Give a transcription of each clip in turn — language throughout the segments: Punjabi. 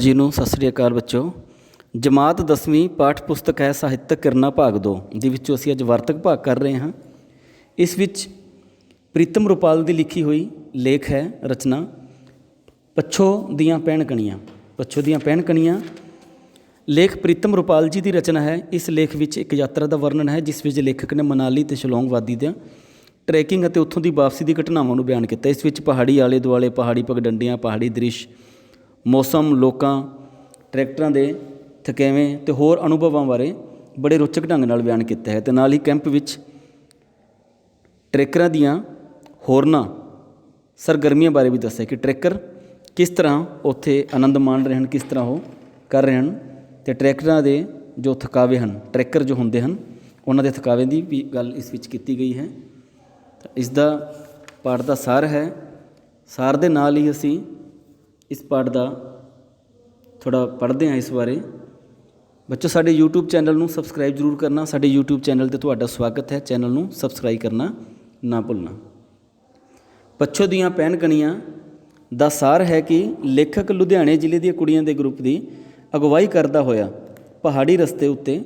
जी ਨੂੰ ਸਤਿ ਸ੍ਰੀ ਅਕਾਲ ਬੱਚੋ। ਜਮਾਤ 10ਵੀਂ ਪਾਠ ਪੁਸਤਕ ਹੈ ਸਾਹਿਤਕ ਕਿਰਨਾਂ ਭਾਗ 2 ਦੇ ਵਿੱਚੋਂ ਅਸੀਂ ਅੱਜ ਵਾਰਤਕ ਭਾਗ ਕਰ ਰਹੇ ਹਾਂ। ਇਸ ਵਿੱਚ ਪ੍ਰੀਤਮ ਰੁਪਾਲ ਦੀ ਲਿਖੀ ਹੋਈ ਲੇਖ ਹੈ ਰਚਨਾ ਪੱਛੋ ਦੀਆਂ ਪੈਣ ਕਣੀਆਂ। ਪੱਛੋ ਦੀਆਂ ਪੈਣ ਕਣੀਆਂ ਲੇਖ ਪ੍ਰੀਤਮ ਰੁਪਾਲ ਜੀ ਦੀ ਰਚਨਾ ਹੈ। ਇਸ ਲੇਖ ਵਿੱਚ ਇੱਕ ਯਾਤਰਾ ਦਾ ਵਰਣਨ ਹੈ ਜਿਸ ਵਿੱਚ ਲੇਖਕ ਨੇ ਮਨਾਲੀ ਅਤੇ ਸ਼ਿਲੋਂਗ ਵਾਦੀ ਦੀਆਂ ਟਰੈਕਿੰਗ ਅਤੇ ਉੱਥੋਂ ਦੀ ਵਾਪਸੀ ਦੀ ਘਟਨਾਵਾਂ ਨੂੰ ਬਿਆਨ ਕੀਤਾ। ਇਸ ਵਿੱਚ ਪਹਾੜੀ ਆਲੇ ਦੁਆਲੇ, ਪਹਾੜੀ ਪਗਡੰਡੀਆਂ, ਪਹਾੜੀ ਦ੍ਰਿਸ਼, ਮੌਸਮ, ਲੋਕਾਂ, ਟਰੈਕਟਰਾਂ ਦੇ ਥਕੇਵੇਂ ਅਤੇ ਹੋਰ ਅਨੁਭਵਾਂ ਬਾਰੇ ਬੜੇ ਰੋਚਕ ਢੰਗ ਨਾਲ ਬਿਆਨ ਕੀਤਾ ਹੈ। ਅਤੇ ਨਾਲ ਹੀ ਕੈਂਪ ਵਿੱਚ ਟਰੈਕਰਾਂ ਦੀਆਂ ਹੋਰਨਾਂ ਸਰਗਰਮੀਆਂ ਬਾਰੇ ਵੀ ਦੱਸਿਆ ਕਿ ਟਰੈਕਰ ਕਿਸ ਤਰ੍ਹਾਂ ਉੱਥੇ ਆਨੰਦ ਮਾਣ ਰਹੇ ਹਨ, ਕਿਸ ਤਰ੍ਹਾਂ ਉਹ ਕਰ ਰਹੇ ਹਨ, ਅਤੇ ਟਰੈਕਟਰਾਂ ਦੇ ਜੋ ਥਕਾਵੇ ਹਨ, ਟਰੈਕਰ ਜੋ ਹੁੰਦੇ ਹਨ ਉਹਨਾਂ ਦੇ ਥਕਾਵੇ ਦੀ ਵੀ ਗੱਲ ਇਸ ਵਿੱਚ ਕੀਤੀ ਗਈ ਹੈ। ਇਸ ਦਾ ਪਾਠ ਦਾ ਸਾਰ ਹੈ। ਸਾਰ ਦੇ ਨਾਲ ਹੀ ਅਸੀਂ ਇਸ ਪਾਠ ਦਾ ਥੋੜ੍ਹਾ ਪੜ੍ਹਦੇ ਹਾਂ ਇਸ ਬਾਰੇ। ਬੱਚੋ, ਸਾਡੇ YouTube ਚੈਨਲ ਨੂੰ ਸਬਸਕ੍ਰਾਈਬ ਜ਼ਰੂਰ ਕਰਨਾ। ਸਾਡੇ YouTube ਚੈਨਲ 'ਤੇ ਤੁਹਾਡਾ ਸਵਾਗਤ ਹੈ। ਚੈਨਲ ਨੂੰ ਸਬਸਕ੍ਰਾਈਬ ਕਰਨਾ ਨਾ ਭੁੱਲਣਾ। ਪੱਛੋ ਦੀਆਂ ਪੈਣ ਕਣੀਆਂ ਦਾ ਸਾਰ ਹੈ ਕਿ ਲੇਖਕ ਲੁਧਿਆਣੇ ਜ਼ਿਲ੍ਹੇ ਦੀਆਂ ਕੁੜੀਆਂ ਦੇ ਗਰੁੱਪ ਦੀ ਅਗਵਾਈ ਕਰਦਾ ਹੋਇਆ ਪਹਾੜੀ ਰਸਤੇ ਉੱਤੇ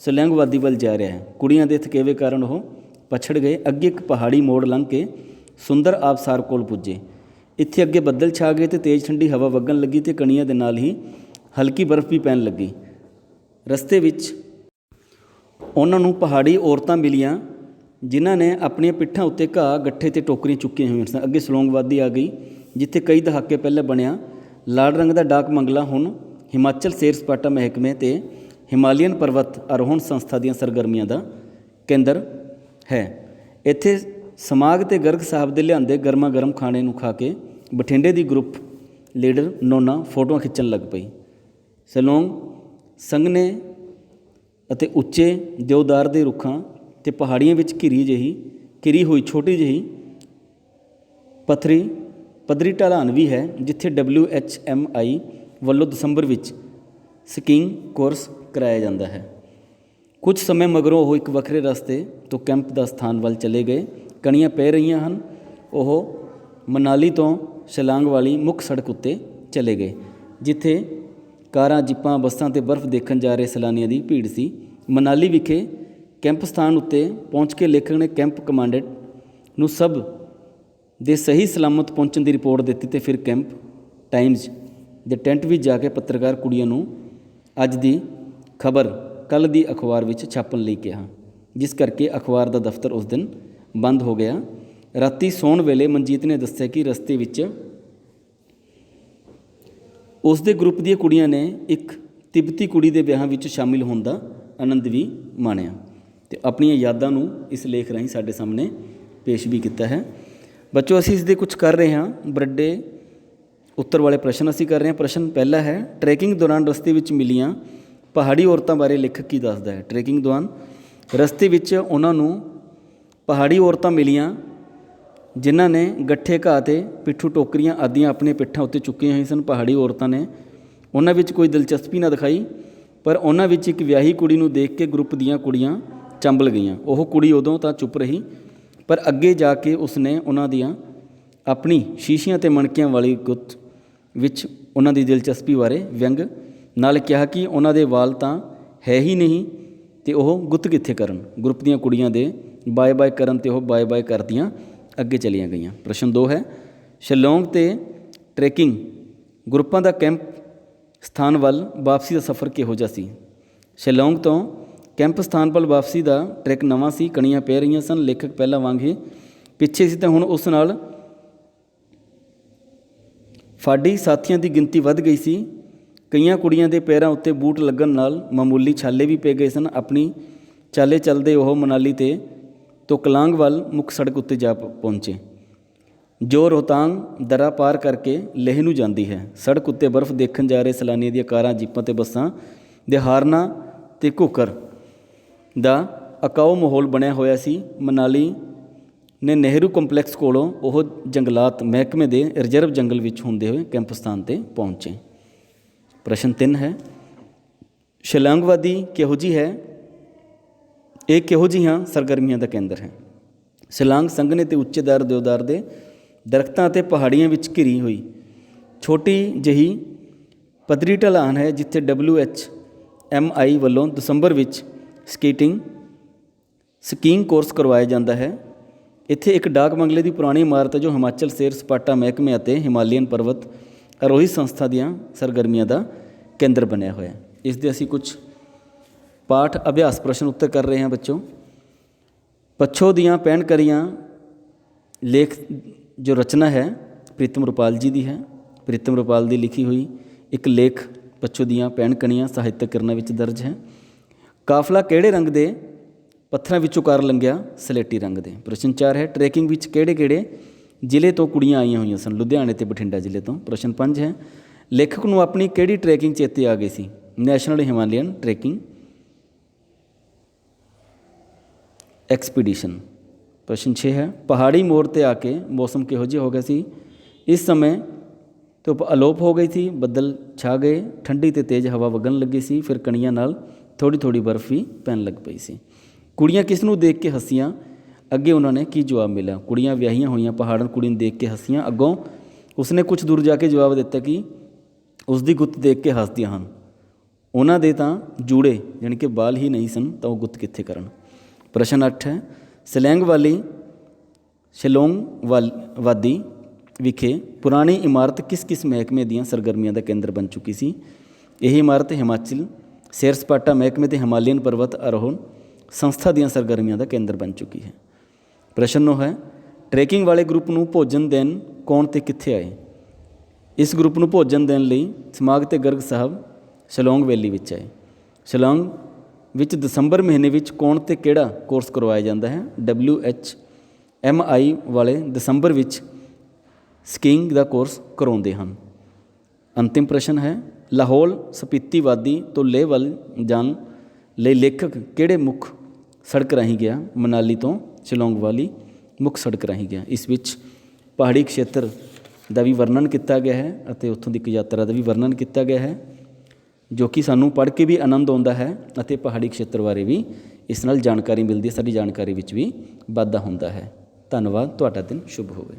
ਸ਼ਿਲੋਂਗ ਵਾਦੀ ਵੱਲ ਜਾ ਰਿਹਾ ਹੈ। ਕੁੜੀਆਂ ਦੇ ਥਕੇਵੇਂ ਕਾਰਨ ਉਹ ਪਛੜ ਗਏ। ਅੱਗੇ ਇੱਕ ਪਹਾੜੀ ਮੋੜ ਲੰਘ ਕੇ ਸੁੰਦਰ ਆਬਸਾਰ ਕੋਲ ਪੁੱਜੇ। ਇੱਥੇ ਅੱਗੇ ਬੱਦਲ ਛਾ ਗਏ ਅਤੇ ਤੇਜ਼ ਠੰਡੀ ਹਵਾ ਵਗਣ ਲੱਗੀ ਅਤੇ ਕਣੀਆਂ ਦੇ ਨਾਲ ਹੀ ਹਲਕੀ ਬਰਫ਼ ਵੀ ਪੈਣ ਲੱਗੀ। ਰਸਤੇ ਵਿੱਚ ਉਹਨਾਂ ਨੂੰ ਪਹਾੜੀ ਔਰਤਾਂ ਮਿਲੀਆਂ ਜਿਨ੍ਹਾਂ ਨੇ ਆਪਣੀਆਂ ਪਿੱਠਾਂ ਉੱਤੇ ਘਾਹ, ਗੱਠੇ ਅਤੇ ਟੋਕਰੀਆਂ ਚੁੱਕੀਆਂ ਹੋਈਆਂ ਸਨ। ਅੱਗੇ ਸ਼ਿਲੋਂਗ ਵਾਦੀ ਆ ਗਈ ਜਿੱਥੇ ਕਈ ਦਹਾਕੇ ਪਹਿਲਾਂ ਬਣਿਆ ਲਾਲ ਰੰਗ ਦਾ ਡਾਕ ਬੰਗਲਾ ਹੁਣ ਹਿਮਾਚਲ ਸੈਰ ਸਪਾਟਾ ਮਹਿਕਮੇ ਅਤੇ ਹਿਮਾਲੀਅਨ ਪਰਬਤ ਆਰੋਹਣ ਸੰਸਥਾ ਦੀਆਂ ਸਰਗਰਮੀਆਂ ਦਾ ਕੇਂਦਰ ਹੈ। ਇੱਥੇ ਸਮਾਗ ਅਤੇ ਗਰਗ ਸਾਹਿਬ ਦੇ ਲਿਆਂਦੇ ਗਰਮਾ ਗਰਮ ਖਾਣੇ ਨੂੰ ਖਾ ਕੇ ਬਠਿੰਡੇ ਦੀ ਗਰੁੱਪ ਲੀਡਰ ਨੋਨਾ ਫੋਟੋਆਂ ਖਿੱਚਣ ਲੱਗ ਪਈ। ਸ਼ਿਲੋਂਗ ਸੰਘਣੇ ਅਤੇ ਉੱਚੇ ਦੇਵਦਾਰ ਦੇ ਰੁੱਖਾਂ ਅਤੇ ਪਹਾੜੀਆਂ ਵਿੱਚ ਘਿਰੀ ਹੋਈ ਛੋਟੀ ਜਿਹੀ ਪੱਧਰੀ ਢਲਾਨ ਵੀ ਹੈ ਜਿੱਥੇ WHMI ਵੱਲੋਂ ਦਸੰਬਰ ਵਿੱਚ ਸਕੀਇੰਗ ਕੋਰਸ ਕਰਾਇਆ ਜਾਂਦਾ ਹੈ। ਕੁਝ ਸਮੇਂ ਮਗਰੋਂ ਉਹ ਇੱਕ ਵੱਖਰੇ ਰਸਤੇ ਤੋਂ ਕੈਂਪ ਦਾ ਸਥਾਨ ਵੱਲ ਚਲੇ ਗਏ। ਕਣੀਆਂ ਪੈ ਰਹੀਆਂ ਹਨ। ਉਹ ਮਨਾਲੀ ਤੋਂ ਸ਼ਿਲਾਂਗ ਵਾਲੀ ਮੁੱਖ ਸੜਕ ਉੱਤੇ ਚਲੇ ਗਏ ਜਿੱਥੇ ਕਾਰਾਂ, ਜੀਪਾਂ, ਬੱਸਾਂ ਅਤੇ ਬਰਫ਼ ਦੇਖਣ ਜਾ ਰਹੇ ਸੈਲਾਨੀਆਂ ਦੀ ਭੀੜ ਸੀ। ਮਨਾਲੀ ਵਿਖੇ ਕੈਂਪ ਸਥਾਨ ਉੱਤੇ ਪਹੁੰਚ ਕੇ ਲੇਖਕ ਨੇ ਕੈਂਪ ਕਮਾਂਡੈਂਟ ਨੂੰ ਸਭ ਦੇ ਸਹੀ ਸਲਾਮਤ ਪਹੁੰਚਣ ਦੀ ਰਿਪੋਰਟ ਦਿੱਤੀ ਅਤੇ ਫਿਰ ਕੈਂਪ ਟਾਈਮਜ਼ ਦੇ ਟੈਂਟ ਵਿੱਚ ਜਾ ਕੇ ਪੱਤਰਕਾਰ ਕੁੜੀਆਂ ਨੂੰ ਅੱਜ ਦੀ ਖਬਰ ਕੱਲ੍ਹ ਦੀ ਅਖਬਾਰ ਵਿੱਚ ਛਾਪਣ ਲਈ ਕਿਹਾ, ਜਿਸ ਕਰਕੇ ਅਖਬਾਰ ਦਾ ਦਫ਼ਤਰ ਉਸ ਦਿਨ ਬੰਦ ਹੋ ਗਿਆ। ਰਾਤੀ ਸੌਣ ਵੇਲੇ ਮਨਜੀਤ ਨੇ ਦੱਸਿਆ ਕਿ ਰਸਤੇ ਵਿੱਚ ਉਸ ਦੇ ਗਰੁੱਪ ਦੀਆਂ ਕੁੜੀਆਂ ਨੇ ਇੱਕ ਤਿੱਬਤੀ ਕੁੜੀ ਦੇ ਵਿਆਹ ਵਿੱਚ ਸ਼ਾਮਿਲ ਹੋਣ ਦਾ ਆਨੰਦ ਵੀ ਮਾਣਿਆ ਅਤੇ ਆਪਣੀਆਂ ਯਾਦਾਂ ਨੂੰ ਇਸ ਲੇਖ ਰਾਹੀਂ ਸਾਡੇ ਸਾਹਮਣੇ ਪੇਸ਼ ਵੀ ਕੀਤਾ ਹੈ। ਬੱਚੋ, ਅਸੀਂ ਇਸ ਦੇ ਕੁਝ ਕਰ ਰਹੇ ਹਾਂ ਵੱਡੇ ਉੱਤਰ ਵਾਲੇ ਪ੍ਰਸ਼ਨ ਅਸੀਂ ਕਰ ਰਹੇ ਹਾਂ। ਪ੍ਰਸ਼ਨ ਪਹਿਲਾ ਹੈ, ਟਰੈਕਿੰਗ ਦੌਰਾਨ ਰਸਤੇ ਵਿੱਚ ਮਿਲੀਆਂ ਪਹਾੜੀ ਔਰਤਾਂ ਬਾਰੇ ਲੇਖਕ ਕੀ ਦੱਸਦਾ ਹੈ। ਟਰੈਕਿੰਗ ਦੌਰਾਨ ਰਸਤੇ ਵਿੱਚ ਉਹਨਾਂ ਨੂੰ ਪਹਾੜੀ ਔਰਤਾਂ ਮਿਲੀਆਂ ਜਿਨ੍ਹਾਂ ਨੇ ਗੱਠੇ, ਘਾਹ ਅਤੇ ਪਿੱਠੂ ਟੋਕਰੀਆਂ ਆਦਿਆਂ ਆਪਣੀਆਂ ਪਿੱਠਾਂ ਉੱਤੇ ਚੁੱਕੀਆਂ ਹੋਈਆਂ ਸਨ। ਪਹਾੜੀ ਔਰਤਾਂ ਨੇ ਉਹਨਾਂ ਵਿੱਚ ਕੋਈ ਦਿਲਚਸਪੀ ਨਾ ਦਿਖਾਈ, ਪਰ ਉਹਨਾਂ ਵਿੱਚ ਇੱਕ ਵਿਆਹੀ ਕੁੜੀ ਨੂੰ ਦੇਖ ਕੇ ਗਰੁੱਪ ਦੀਆਂ ਕੁੜੀਆਂ ਚੰਬਲ ਗਈਆਂ। ਉਹ ਕੁੜੀ ਉਦੋਂ ਤਾਂ ਚੁੱਪ ਰਹੀ, ਪਰ ਅੱਗੇ ਜਾ ਕੇ ਉਸਨੇ ਉਹਨਾਂ ਦੀਆਂ ਆਪਣੀ ਸ਼ੀਸ਼ੀਆਂ ਅਤੇ ਮਣਕਿਆਂ ਵਾਲੀ ਗੁੱਤ ਵਿੱਚ ਉਹਨਾਂ ਦੀ ਦਿਲਚਸਪੀ ਬਾਰੇ ਵਿਅੰਗ ਨਾਲ ਕਿਹਾ ਕਿ ਉਹਨਾਂ ਦੇ ਵਾਲ ਤਾਂ ਹੈ ਹੀ ਨਹੀਂ ਅਤੇ ਉਹ ਗੁੱਤ ਕਿੱਥੇ ਕਰਨ। ਗਰੁੱਪ ਦੀਆਂ ਕੁੜੀਆਂ ਦੇ ਬਾਏ ਬਾਏ ਕਰਨ 'ਤੇ ਉਹ ਬਾਏ ਬਾਏ ਕਰਦੀਆਂ ਅੱਗੇ ਚਲੀਆਂ ਗਈਆਂ। ਪ੍ਰਸ਼ਨ 2 ਹੈ, ਸ਼ਿਲੋਂਗ ਅਤੇ ਟਰੈਕਿੰਗ ਗਰੁੱਪਾਂ ਦਾ ਕੈਂਪ ਸਥਾਨ ਵੱਲ ਵਾਪਸੀ ਦਾ ਸਫ਼ਰ ਕਿਹੋ ਜਿਹਾ ਸੀ। ਸ਼ਿਲੋਂਗ ਤੋਂ ਕੈਂਪ ਸਥਾਨ ਵੱਲ ਵਾਪਸੀ ਦਾ ਟਰੈਕ ਨਵਾਂ ਸੀ। ਕਣੀਆਂ ਪੈ ਰਹੀਆਂ ਸਨ। ਲੇਖਕ ਪਹਿਲਾਂ ਵਾਂਗ ਹੀ ਪਿੱਛੇ ਸੀ ਅਤੇ ਹੁਣ ਉਸ ਨਾਲ ਫਾਡੀ ਸਾਥੀਆਂ ਦੀ ਗਿਣਤੀ ਵੱਧ ਗਈ ਸੀ। ਕਈਆਂ ਕੁੜੀਆਂ ਦੇ ਪੈਰਾਂ ਉੱਤੇ ਬੂਟ ਲੱਗਣ ਨਾਲ ਮਾਮੂਲੀ ਛਾਲੇ ਵੀ ਪੈ ਗਏ ਸਨ। ਆਪਣੀ ਚਾਲੇ ਚੱਲਦੇ ਉਹ ਮਨਾਲੀ ਤੋਂ ਕਲਾਂਗ ਵੱਲ ਮੁੱਖ ਸੜਕ ਉੱਤੇ ਜਾ ਪਹੁੰਚੇ ਜੋ ਰੋਹਤਾਂਗ ਦਰਾ ਪਾਰ ਕਰਕੇ ਲੇਹ ਨੂੰ ਜਾਂਦੀ ਹੈ। ਸੜਕ ਉੱਤੇ ਬਰਫ਼ ਦੇਖਣ ਜਾ ਰਹੇ ਸੈਲਾਨੀਆਂ ਦੀਆਂ ਕਾਰਾਂ, ਜੀਪਾਂ ਅਤੇ ਬੱਸਾਂ ਦੇ ਹਾਰਨਾਂ ਅਤੇ ਘੂਕਰ ਦਾ ਅਕਾਊ ਮਾਹੌਲ ਬਣਿਆ ਹੋਇਆ ਸੀ। ਮਨਾਲੀ ਨੇ ਨਹਿਰੂ ਕੰਪਲੈਕਸ ਕੋਲੋਂ ਉਹ ਜੰਗਲਾਤ ਮਹਿਕਮੇ ਦੇ ਰਿਜ਼ਰਵ ਜੰਗਲ ਵਿੱਚ ਹੁੰਦੇ ਹੋਏ ਕੈਂਪ ਸਥਾਨ 'ਤੇ ਪਹੁੰਚੇ। ਪ੍ਰਸ਼ਨ 3 ਹੈ, ਸ਼ਿਲੋਂਗ ਵਾਦੀ ਕਿਹੋ ਜਿਹੀ ਹੈ। ਇਹ ਕਿਹੋ ਜਿਹੀਆਂ ਸਰਗਰਮੀਆਂ ਦਾ ਕੇਂਦਰ ਹੈ। ਸ਼ਿਲਾਂਗ ਸੰਘਣੇ ਅਤੇ ਉੱਚੇਦਾਰ ਦੇਵਦਾਰ ਦੇ ਦਰਖਤਾਂ ਅਤੇ ਪਹਾੜੀਆਂ ਵਿੱਚ ਘਿਰੀ ਹੋਈ ਛੋਟੀ ਜਿਹੀ ਪੱਧਰੀ ਢਲਾਨ ਹੈ ਜਿੱਥੇ WHMI ਵੱਲੋਂ ਦਸੰਬਰ ਵਿੱਚ ਸਕੀਇੰਗ ਕੋਰਸ ਕਰਵਾਇਆ ਜਾਂਦਾ ਹੈ। ਇੱਥੇ ਇੱਕ ਡਾਕ ਬੰਗਲੇ ਦੀ ਪੁਰਾਣੀ ਇਮਾਰਤ ਹੈ ਜੋ ਹਿਮਾਚਲ ਸੈਰ ਸਪਾਟਾ ਮਹਿਕਮੇ ਅਤੇ ਹਿਮਾਲਯਨ ਪਰਬਤ ਆਰੋਹੀ ਸੰਸਥਾ ਦੀਆਂ ਸਰਗਰਮੀਆਂ ਦਾ ਕੇਂਦਰ ਬਣਿਆ ਹੋਇਆ। ਇਸ ਦੇ ਅਸੀਂ ਕੁਝ ਪਾਠ ਅਭਿਆਸ ਪ੍ਰਸ਼ਨ ਉੱਤਰ ਕਰ ਰਹੇ ਹਾਂ ਬੱਚੋਂ। ਪੱਛੋ ਦੀਆਂ ਪੈਣ ਕਰੀਆਂ ਲੇਖ ਜੋ ਰਚਨਾ ਹੈ ਪ੍ਰੀਤਮ ਰੁਪਾਲ ਜੀ ਦੀ ਹੈ। ਪ੍ਰੀਤਮ ਰੁਪਾਲ ਦੀ ਲਿਖੀ ਹੋਈ ਇੱਕ ਲੇਖ ਪੱਛੋ ਦੀਆਂ ਪੈਣ ਕਣੀਆਂ ਸਾਹਿਤਕ ਕਿਰਨਾਂ ਵਿੱਚ ਦਰਜ ਹੈ। ਕਾਫਲਾ ਕਿਹੜੇ ਰੰਗ ਦੇ ਪੱਥਰਾਂ ਵਿੱਚੋਂ ਕਾਰ ਲੰਘਿਆ? ਸਲੇਟੀ ਰੰਗ ਦੇ। ਪ੍ਰਸ਼ਨ 4 ਹੈ ਟਰੈਕਿੰਗ ਵਿੱਚ ਕਿਹੜੇ ਕਿਹੜੇ ਜ਼ਿਲ੍ਹੇ ਤੋਂ ਕੁੜੀਆਂ ਆਈਆਂ ਹੋਈਆਂ ਸਨ? ਲੁਧਿਆਣੇ ਤੇ ਬਠਿੰਡਾ ਜ਼ਿਲ੍ਹੇ ਤੋਂ। ਪ੍ਰਸ਼ਨ 5 ਹੈ ਲੇਖਕ ਨੂੰ ਆਪਣੀ ਕਿਹੜੀ ਟਰੈਕਿੰਗ ਚੇਤੇ ਆ ਗਈ ਸੀ? National Himalayan trekking expedition. ਪ੍ਰਸ਼ਨ 6 ਹੈ ਪਹਾੜੀ ਮੋੜ 'ਤੇ ਆ ਕੇ ਮੌਸਮ ਕਿਹੋ ਜਿਹਾ ਹੋ ਗਿਆ ਸੀ? ਇਸ ਸਮੇਂ ਧੁੱਪ ਅਲੋਪ ਹੋ ਗਈ ਸੀ, ਬੱਦਲ ਛਾ ਗਏ, ਠੰਡੀ ਅਤੇ ਤੇਜ਼ ਹਵਾ ਵਗਣ ਲੱਗੀ ਸੀ, ਫਿਰ ਕਣੀਆਂ ਨਾਲ ਥੋੜ੍ਹੀ ਥੋੜ੍ਹੀ ਬਰਫ਼ ਵੀ ਪੈਣ ਲੱਗ ਪਈ ਸੀ। ਕੁੜੀਆਂ ਕਿਸ ਨੂੰ ਦੇਖ ਕੇ ਹੱਸੀਆਂ? ਅੱਗੇ ਉਹਨਾਂ ਨੇ ਕੀ ਜਵਾਬ ਮਿਲਿਆ? ਕੁੜੀਆਂ ਵਿਆਹੀਆਂ ਹੋਈਆਂ ਪਹਾੜਨ ਕੁੜੀ ਨੂੰ ਦੇਖ ਕੇ ਹੱਸੀਆਂ। ਅੱਗੋਂ ਉਸਨੇ ਕੁਝ ਦੂਰ ਜਾ ਕੇ ਜਵਾਬ ਦਿੱਤਾ ਕਿ ਉਸ ਦੀ ਗੁੱਤ ਦੇਖ ਕੇ ਹੱਸਦੀਆਂ ਹਨ। ਉਹਨਾਂ ਦੇ ਤਾਂ ਜੂੜੇ ਯਾਨੀ ਕਿ ਬਾਲ ਹੀ ਨਹੀਂ ਸਨ ਤਾਂ ਉਹ ਗੁੱਤ ਕਿੱਥੇ ਕਰਨ? ਪ੍ਰਸ਼ਨ 8 ਹੈ ਸ਼ਿਲੋਂਗ ਵਾਦੀ ਵਿਖੇ ਪੁਰਾਣੀ ਇਮਾਰਤ ਕਿਸ ਕਿਸ ਮਹਿਕਮੇ ਦੀਆਂ ਸਰਗਰਮੀਆਂ ਦਾ ਕੇਂਦਰ ਬਣ ਚੁੱਕੀ ਸੀ? ਇਹ ਇਮਾਰਤ ਹਿਮਾਚਲ ਸੈਰ ਸਪਾਟਾ ਮਹਿਕਮੇ ਅਤੇ ਹਿਮਾਲਯਨ ਪਰਬਤ ਆਰੋਹਣ ਸੰਸਥਾ ਦੀਆਂ ਸਰਗਰਮੀਆਂ ਦਾ ਕੇਂਦਰ ਬਣ ਚੁੱਕੀ ਹੈ। ਪ੍ਰਸ਼ਨ 9 ਹੈ ਟਰੈਕਿੰਗ ਵਾਲੇ ਗਰੁੱਪ ਨੂੰ ਭੋਜਨ ਦੇਣ ਕੌਣ ਅਤੇ ਕਿੱਥੇ ਆਏ? ਇਸ ਗਰੁੱਪ ਨੂੰ ਭੋਜਨ ਦੇਣ ਲਈ ਸਮਾਗ ਅਤੇ ਗਰਗ ਸਾਹਿਬ ਸ਼ਿਲੋਂਗ ਵੈਲੀ ਵਿੱਚ ਆਏ। ਸ਼ਿਲੋਂਗ ਵਿੱਚ ਦਸੰਬਰ ਮਹੀਨੇ ਵਿੱਚ ਕੌਣ ਅਤੇ ਕਿਹੜਾ ਕੋਰਸ ਕਰਵਾਇਆ ਜਾਂਦਾ ਹੈ? WHMI ਵਾਲੇ ਦਸੰਬਰ ਵਿੱਚ ਸਕੀਇੰਗ ਦਾ ਕੋਰਸ ਕਰਵਾਉਂਦੇ ਹਨ। ਅੰਤਿਮ ਪ੍ਰਸ਼ਨ ਹੈ ਲਾਹੌਲ ਸਪੀਤੀ ਵਾਦੀ ਤੋਂ ਲੇਹ ਵੱਲ ਜਾਣ ਲਈ ਲੇਖਕ ਕਿਹੜੇ ਮੁੱਖ ਸੜਕ ਰਾਹੀਂ ਗਿਆ? ਮਨਾਲੀ ਤੋਂ ਸ਼ਿਲੋਂਗ ਵਾਲੀ ਮੁੱਖ ਸੜਕ ਰਾਹੀਂ ਗਿਆ। ਇਸ ਵਿੱਚ ਪਹਾੜੀ ਖੇਤਰ ਦਾ ਵੀ ਵਰਣਨ ਕੀਤਾ ਗਿਆ ਹੈ ਅਤੇ ਉੱਥੋਂ ਦੀ ਇੱਕ ਯਾਤਰਾ ਦਾ ਵੀ ਵਰਣਨ ਕੀਤਾ ਗਿਆ ਹੈ ਜੋ ਕਿ ਸਾਨੂੰ ਪੜ੍ਹ ਕੇ ਵੀ ਆਨੰਦ ਆਉਂਦਾ ਹੈ ਅਤੇ ਪਹਾੜੀ ਖੇਤਰ ਬਾਰੇ ਵੀ ਇਸ ਨਾਲ ਜਾਣਕਾਰੀ ਮਿਲਦੀ ਹੈ। ਸਾਡੀ ਜਾਣਕਾਰੀ ਵਿੱਚ ਵੀ ਵਾਧਾ ਹੁੰਦਾ ਹੈ। ਧੰਨਵਾਦ। ਤੁਹਾਡਾ ਦਿਨ ਸ਼ੁਭ ਹੋਵੇ।